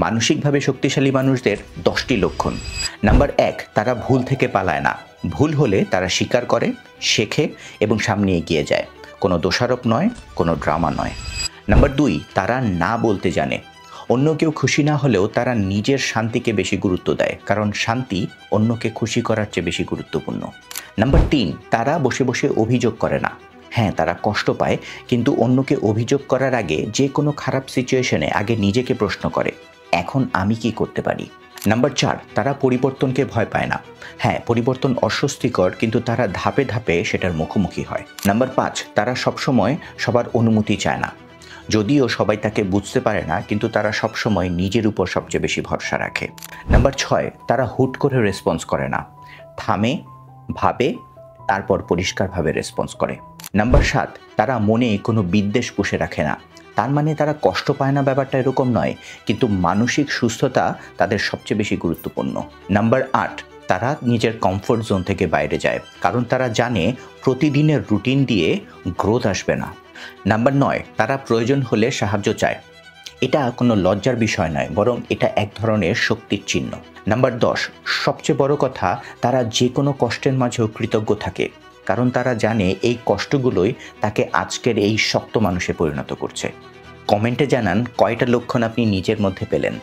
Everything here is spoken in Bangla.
মানসিকভাবে শক্তিশালী মানুষদের 10টি লক্ষণ। নাম্বার 1, তারা ভুল থেকে পালায় না। ভুল হলে তারা স্বীকার করে, শেখে এবং সামনে এগিয়ে যায়। কোনো দোষারোপ নয়, কোনো ড্রামা নয়। নাম্বার 2, তারা না বলতে জানে। অন্য কেউ খুশি না হলেও তারা নিজের শান্তিকে বেশি গুরুত্ব দেয়, কারণ শান্তি অন্যকে খুশি করার চেয়ে বেশি গুরুত্বপূর্ণ। নাম্বার 3, তারা বসে বসে অভিযোগ করে না। হ্যাঁ, তারা কষ্ট পায়, কিন্তু অন্যকে অভিযোগ করার আগে যে কোনো খারাপ সিচুয়েশনে আগে নিজেকে প্রশ্ন করে, এখন আমি কি করতে পারি। নাম্বার 4, তারা পরিবর্তনকে ভয় পায় না। হ্যাঁ, পরিবর্তন অস্বস্তিকর, কিন্তু তারা ধাপে ধাপে সেটার মুখোমুখি হয়। নাম্বার 5, তারা সবসময় সবার অনুমতি চায় না। যদিও সবাই তাকে বুঝতে পারে না, কিন্তু তারা সবসময় নিজের উপর সবচেয়ে বেশি ভরসা রাখে। নাম্বার 6, তারা হুট করে রেসপন্স করে না। থামে, ভাবে, তারপর পরিষ্কারভাবে রেসপন্স করে। নাম্বার 7, তারা মনে কোনো বিদ্বেষ পুষে রাখে না। তার মানে তারা কষ্ট পায় না ব্যাপারটা এরকম নয়, কিন্তু মানসিক সুস্থতা তাদের সবচেয়ে বেশি গুরুত্বপূর্ণ। নাম্বার 8, তারা নিজের কমফোর্ট জোন থেকে বাইরে যায়, কারণ তারা জানে প্রতিদিনের রুটিন দিয়ে গ্রোথ আসবে না। নাম্বার 9, তারা প্রয়োজন হলে সাহায্য চায়। এটা কোনো লজ্জার বিষয় নয়, বরং এটা এক ধরনের শক্তির চিহ্ন। নাম্বার 10, সবচেয়ে বড় কথা, তারা যে কোনো কষ্টের মাঝেও কৃতজ্ঞ থাকে, কারণ তারা জানে এই কষ্টগুলোই তাকে আজকের এই শক্ত মানুষে পরিণত করছে। কমেন্টে জানান কয়টা লক্ষণ আপনি নিজের মধ্যে পেলেন।